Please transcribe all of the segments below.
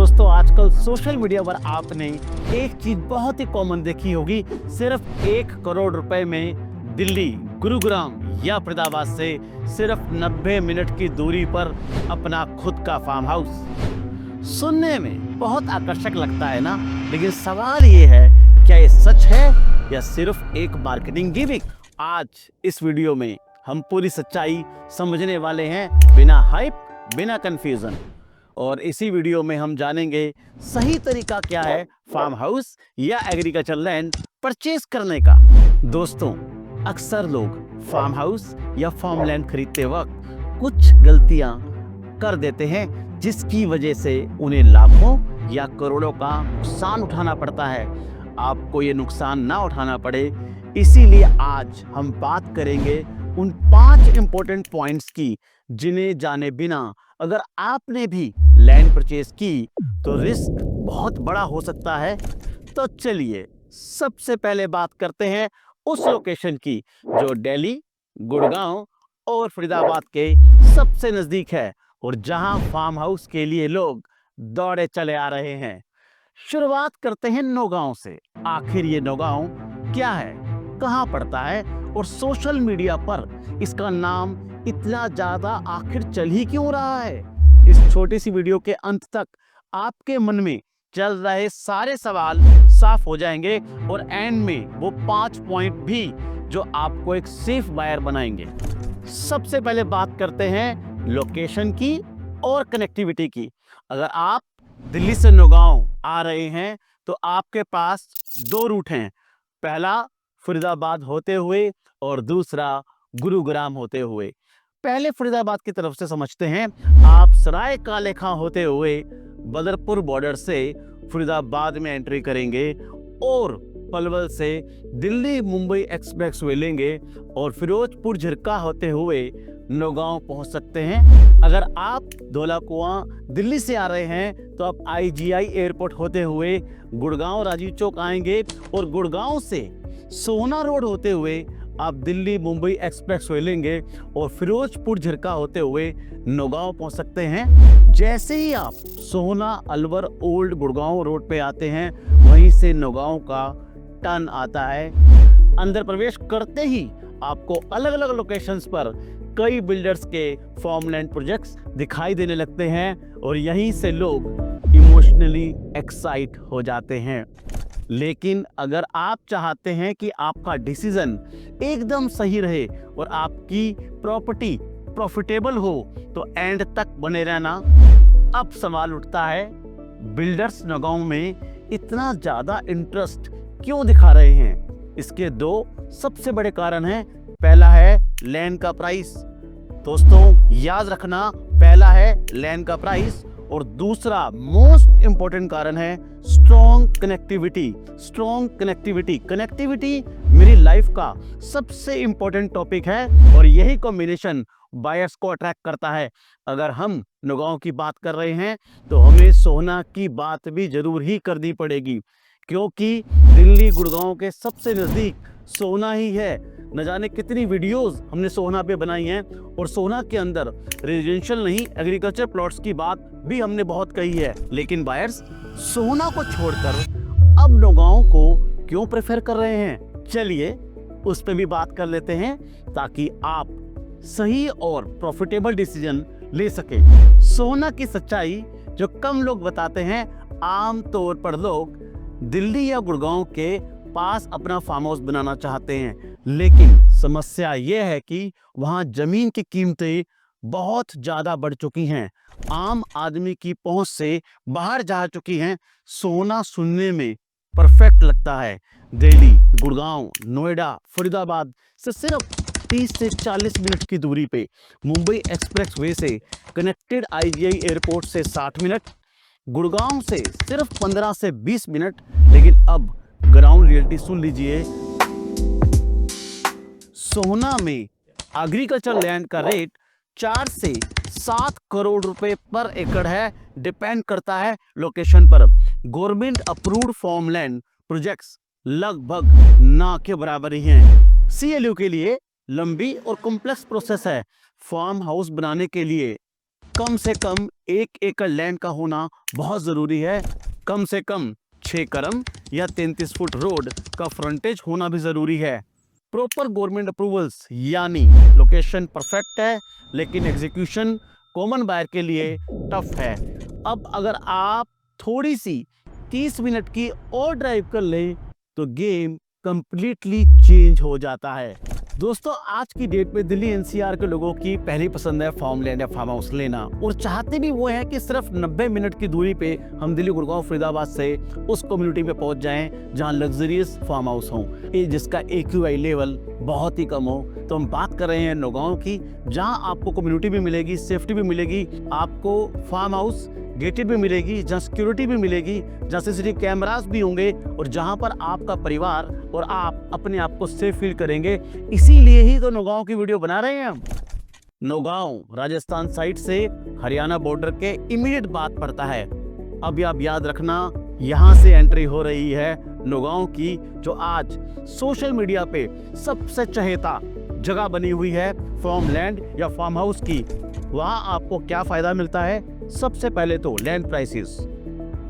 दोस्तों आजकल social media पर आपने एक चीज बहुत ही कॉमन देखी होगी। सिर्फ 1 करोड़ रुपए में दिल्ली, गुरुग्राम या फरीदाबाद से सिर्फ 90 मिनट की दूरी पर अपना खुद का फार्म हाउस। सुनने में बहुत आकर्षक लगता है ना, लेकिन सवाल ये है, क्या ये सच है या सिर्फ एक मार्केटिंग गिमिक? आज इस वीडियो में हम पूरी सच्चाई समझने वाले हैं, बिना हाइप, बिना कंफ्यूजन। और इसी वीडियो में हम जानेंगे सही तरीका क्या है फार्म हाउस या एग्रीकल्चर लैंड परचेज करने का। दोस्तों, अक्सर लोग फार्म हाउस या फार्म लैंड खरीदते वक्त कुछ गलतियां कर देते हैं, जिसकी वजह से उन्हें लाखों या करोड़ों का नुकसान उठाना पड़ता है। आपको ये नुकसान ना उठाना पड़े, इसीलिए आज हम बात करेंगे उन 5 इंपॉर्टेंट पॉइंट्स की, जिन्हें जाने बिना अगर आपने भी लैंड परचेज की तो रिस्क बहुत बड़ा हो सकता है। तो चलिए सबसे पहले बात करते हैं उस लोकेशन की जो दिल्ली, गुड़गांव और फरीदाबाद के सबसे नजदीक है और जहां फार्म हाउस के लिए लोग दौड़े चले आ रहे हैं। शुरुआत करते हैं नौगांव से। आखिर ये नौगांव क्या है, कहां पड़ता है और सोशल मीडिया पर इसका नाम इतना ज्यादा आखिर चल ही क्यों रहा है? इस छोटी सी वीडियो के अंत तक आपके मन में चल रहे सारे सवाल साफ हो जाएंगे और एंड में वो 5 पॉइंट भी जो आपको एक सेफ बायर बनाएंगे। सबसे पहले बात करते हैं लोकेशन की और कनेक्टिविटी की। अगर आप दिल्ली से नौगांव आ रहे हैं तो आपके पास 2 रूट हैं, पहला फरीदाबाद होते हुए और दूसरा गुरुग्राम होते हुए। पहले फरीदाबाद की तरफ से समझते हैं। आप सराय काले खां होते हुए बदरपुर बॉर्डर से फरीदाबाद में एंट्री करेंगे और पलवल से दिल्ली मुंबई एक्सप्रेसवे लेंगे और फिरोजपुर झिरका होते हुए नौगांव पहुंच सकते हैं। अगर आप धौलाकुआं दिल्ली से आ रहे हैं तो आप IGI एयरपोर्ट होते हुए गुड़गांव राजीव चौक आएंगे और गुड़गांव से सोना रोड होते हुए आप दिल्ली मुंबई एक्सप्रेसवे लेंगे और फिरोजपुर झिरका होते हुए नौगांव पहुंच सकते हैं। जैसे ही आप सोहना अलवर ओल्ड गुड़गांव रोड पे आते हैं, वहीं से नौगांव का टर्न आता है। अंदर प्रवेश करते ही आपको अलग अलग लोकेशंस पर कई बिल्डर्स के फार्म लैंड प्रोजेक्ट्स दिखाई देने लगते हैं और यहीं से लोग इमोशनली एक्साइट हो जाते हैं। लेकिन अगर आप चाहते हैं कि आपका डिसीजन एकदम सही रहे और आपकी प्रॉपर्टी प्रॉफिटेबल हो तो एंड तक बने रहना। अब सवाल उठता है, बिल्डर्स नौगांव में इतना ज़्यादा इंटरेस्ट क्यों दिखा रहे हैं? इसके 2 सबसे बड़े कारण हैं। पहला है लैंड का प्राइस। दोस्तों याद रखना, पहला है लैंड का प्राइस और दूसरा मोस्ट इंपॉर्टेंट कारण है strong connectivity. Strong connectivity connectivity मेरी लाइफ का सबसे इंपॉर्टेंट टॉपिक है और यही कॉम्बिनेशन बायर्स को अट्रैक्ट करता है। अगर हम नौगांव की बात कर रहे हैं तो हमें सोहना की बात भी जरूर ही करनी पड़ेगी, क्योंकि दिल्ली गुड़गांव के सबसे नजदीक सोहना ही है। न जाने कितनी वीडियोस हमने सोहना पे बनाई हैं और सोहना के अंदर रेजिडेंशियल नहीं, एग्रीकल्चर प्लॉट्स की बात भी हमने बहुत कही है। लेकिन बायर्स सोहना को छोड़कर अब नौगांव को क्यों प्रेफर कर रहे हैं? चलिए उस पे भी बात कर लेते हैं ताकि आप सही और प्रॉफिटेबल डिसीजन ले सके। सोहना की सच्चाई जो कम लोग बताते हैं, आम तौर पर लोग दिल्ली या गुड़गांव के पास अपना फार्म हाउस बनाना चाहते हैं, लेकिन समस्या यह है कि वहां जमीन की कीमतें बहुत ज्यादा बढ़ चुकी हैं, आम आदमी की पहुंच से बाहर जा चुकी हैं। सोहना सुनने में परफेक्ट लगता है। दिल्ली, गुड़गांव, नोएडा, फरीदाबाद से सिर्फ 30 से 40 मिनट की दूरी पे, मुंबई एक्सप्रेसवे से कनेक्टेड IGI एयरपोर्ट से 60 मिनट, गुड़गांव से सिर्फ 15 से 20 मिनट। लेकिन अब ग्राउंड रियलिटी सुन लीजिए। सोहना में एग्रीकल्चर लैंड का रेट 4 से 7 करोड़ रुपए पर एकड़ है। डिपेंड करता है लोकेशन पर। Government approved farm land projects लगभग ना के बराबर ही हैं। CLU के लिए लंबी और कॉम्प्लेक्स प्रोसेस है। फार्म हाउस बनाने के लिए कम से कम 1 एकड़ लैंड का होना बहुत जरूरी है। कम से कम 6 करम या 33 फुट रोड का फ्रंटेज होना भी जरूरी है। प्रॉपर गवर्नमेंट अप्रूवल्स यानी लोकेशन परफेक्ट है लेकिन एग्जीक्यूशन कॉमन बायर के लिए टफ है। अब अगर आप थोड़ी सी 30 मिनट की और ड्राइव कर लें तो गेम कंप्लीटली चेंज हो जाता है। दोस्तों, आज की डेट में दिल्ली एनसीआर के लोगों की पहली पसंद है फार्म लैंड या फार्म हाउस लेना, और चाहते भी वो है कि सिर्फ 90 मिनट की दूरी पे हम दिल्ली, गुड़गांव, फरीदाबाद से उस कम्युनिटी पे पहुंच जाएं जहां लग्जरियस फार्म हाउस हो, जिसका AQI लेवल बहुत ही कम हो। तो हम बात कर रहे हैं नौगांव की, जहां आपको कम्युनिटी भी मिलेगी, सेफ्टी भी मिलेगी, आपको फार्म हाउस गेटेड भी मिलेगी, जहाँ सिक्योरिटी भी मिलेगी, जहाँ CCTV कैमरास भी होंगे और जहाँ पर आपका परिवार और आप अपने आप को सेफ फील करेंगे। इसीलिए ही तो नौगांव की वीडियो बना रहे हैं हम। नौगांव राजस्थान साइड से हरियाणा बॉर्डर के इमीडिएट बाद पड़ता है। अब आप याद रखना, यहाँ से एंट्री हो रही है नौगांव की, जो आज सोशल मीडिया पे सबसे चहेता जगह बनी हुई है फार्म लैंड या फार्म हाउस की। वहाँ आपको क्या फायदा मिलता है? सबसे पहले तो लैंड प्राइसेस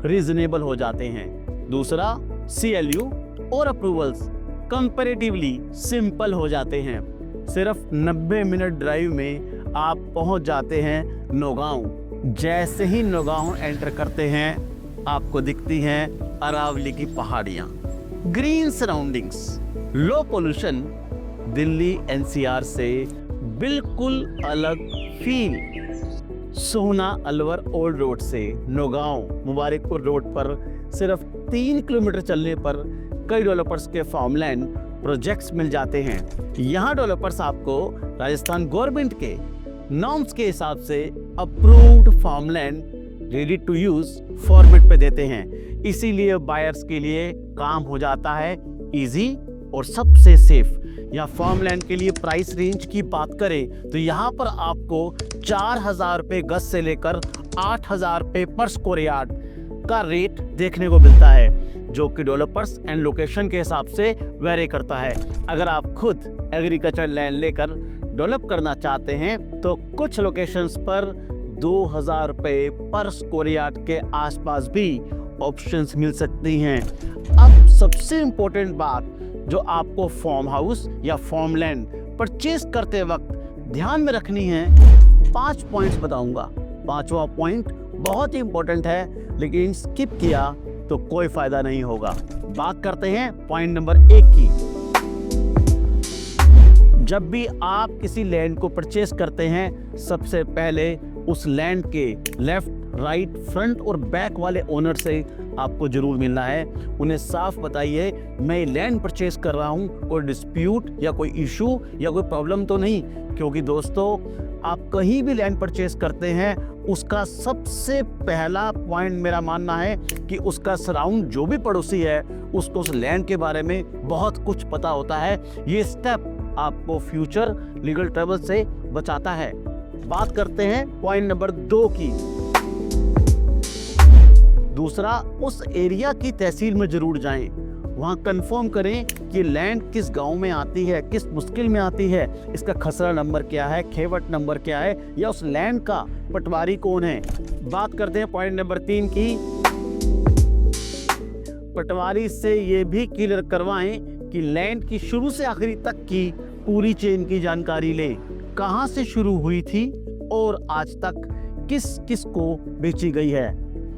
रीजनेबल हो जाते हैं। दूसरा, CLU और अप्रूवल्स कंपैरेटिवली सिंपल हो जाते हैं। सिर्फ 90 मिनट ड्राइव में आप पहुंच जाते हैं नौगांव। जैसे ही नौगांव एंटर करते हैं आपको दिखती हैं अरावली की पहाड़ियां, ग्रीन सराउंडिंग्स, लो पोल्यूशन, दिल्ली NCR से बिल्कुल अलग फील। सोहना अलवर ओल्ड रोड से नौगांव मुबारकपुर रोड पर सिर्फ 3 किलोमीटर चलने पर कई डेवलपर्स के फार्मलैंड प्रोजेक्ट्स मिल जाते हैं। यहाँ डेवलपर्स आपको राजस्थान गवर्नमेंट के नॉर्म्स के हिसाब से approved farmland ready to use format पे देते हैं। इसीलिए बायर्स के लिए काम हो जाता है इजी और सबसे सेफ। या फार्मलैंड के लिए प्राइस रेंज की बात करें तो यहाँ पर आपको 4000 रुपये गज से लेकर 8000 रुपये पर स्क्वायर यार्ड का रेट देखने को मिलता है, जो कि डेवलपर्स एंड लोकेशन के हिसाब से वेरी करता है। अगर आप खुद एग्रीकल्चर लैंड लेकर डेवलप करना चाहते हैं तो कुछ लोकेशंस पर 2000 रुपये पर स्क्वायर यार्ड के आसपास भी ऑप्शंस मिल सकती हैं। अब सबसे इम्पोर्टेंट बात जो आपको फार्म हाउस या फार्म लैंड परचेज करते वक्त ध्यान में रखनी है, 5 पॉइंट्स बताऊंगा। 5वां पॉइंट बहुत ही इंपॉर्टेंट है, लेकिन स्किप किया तो कोई फायदा नहीं होगा। बात करते हैं पॉइंट नंबर 1 की। जब भी आप किसी लैंड को परचेज करते हैं, सबसे पहले उस लैंड के लेफ्ट, राइट, फ्रंट और बैक वाले ओनर से आपको जरूर मिलना है। उन्हें साफ बताइए, मैं ये लैंड परचेज कर रहा हूँ, कोई डिस्प्यूट या कोई इशू या कोई प्रॉब्लम तो नहीं। क्योंकि दोस्तों, आप कहीं भी लैंड परचेज करते हैं, उसका सबसे पहला पॉइंट मेरा मानना है कि उसका सराउंड जो भी पड़ोसी है उसको उस लैंड के बारे में बहुत कुछ पता होता है। ये स्टेप आपको फ्यूचर लीगल ट्रबल से बचाता है। बात करते हैं पॉइंट नंबर 2 की। दूसरा, उस एरिया की तहसील में जरूर जाएं, वहां कंफर्म करें कि लैंड किस गांव में आती है, किस मुश्किल में आती है, इसका खसरा नंबर क्या है, खेवट नंबर क्या है, या उस लैंड का पटवारी कौन है। बात करते हैं पॉइंट नंबर 3 की। पटवारी से ये भी क्लियर करवाएं कि लैंड की शुरू से आखिरी तक की पूरी चेन की जानकारी लें, कहां से शुरू हुई थी और आज तक किस किस को बेची गई है।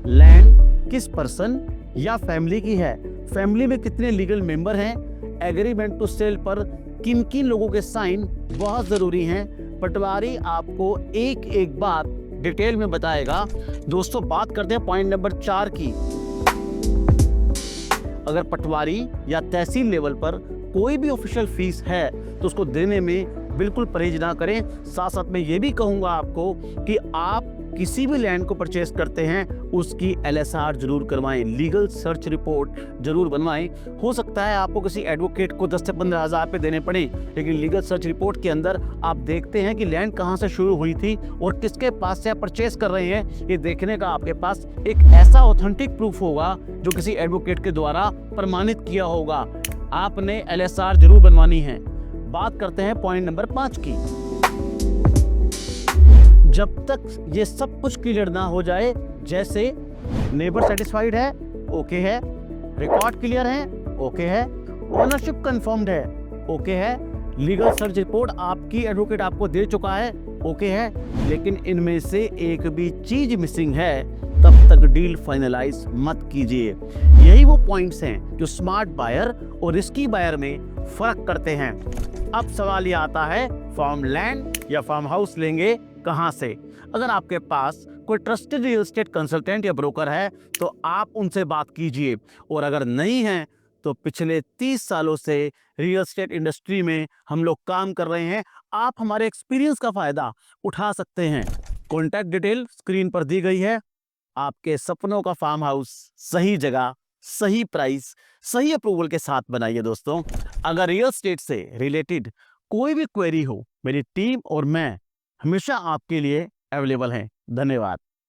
लैंड किस पर्सन या फैमिली की है, फैमिली में कितने लीगल मेंबर हैं, एग्रीमेंट टू सेल पर किन किन लोगों के साइन बहुत जरूरी हैं। पटवारी आपको एक एक बात डिटेल में बताएगा। दोस्तों, बात करते हैं पॉइंट नंबर 4 की। अगर पटवारी या तहसील लेवल पर कोई भी ऑफिशियल फीस है तो उसको देने में बिल्कुल परहेज ना करें। साथ साथ में ये भी कहूँगा आपको कि आप किसी भी लैंड को परचेज करते हैं उसकी LSR जरूर करवाएं, लीगल सर्च रिपोर्ट जरूर बनवाएं। हो सकता है आपको किसी एडवोकेट को 10 से 15 हज़ार रुपये देने पड़े, लेकिन लीगल सर्च रिपोर्ट के अंदर आप देखते हैं कि लैंड कहां से शुरू हुई थी और किसके पास से आप परचेज कर रहे हैं। ये देखने का आपके पास एक ऐसा ऑथेंटिक प्रूफ होगा जो किसी एडवोकेट के द्वारा प्रमाणित किया होगा। आपने LSR जरूर बनवानी है। बात करते हैं पॉइंट नंबर 5 की। जब तक ये सब कुछ क्लियर ना हो जाए, जैसे नेबर सेटिस्फाइड है, ओके है, रिकॉर्ड क्लियर है, ओके है, ओनरशिप कंफर्म्ड है, ओके है, लीगल सर्च रिपोर्ट आपकी एडवोकेट आपको दे चुका है, ओके है, लेकिन इनमें से एक भी चीज मिसिंग है, तब तक डील फाइनलाइज मत कीजिए। यही वो पॉइंट्स हैं जो स्मार्ट बायर और रिस्की बायर में फर्क करते हैं। अब सवाल ये आता है, फार्म लैंड या फार्म हाउस लेंगे कहां से? अगर आपके पास कोई ट्रस्टेड रियल एस्टेट कंसल्टेंट या ब्रोकर है तो आप उनसे बात कीजिए, और अगर नहीं है तो पिछले 30 सालों से रियल एस्टेट इंडस्ट्री में हम लोग काम कर रहे हैं, आप हमारे एक्सपीरियंस का फायदा उठा सकते हैं। कॉन्टैक्ट डिटेल स्क्रीन पर दी गई है। आपके सपनों का फार्म हाउस सही जगह, सही प्राइस, सही अप्रूवल के साथ बनाइए दोस्तों। अगर रियल एस्टेट से रिलेटेड कोई भी क्वेरी हो, मेरी टीम और मैं हमेशा आपके लिए अवेलेबल हैं। धन्यवाद।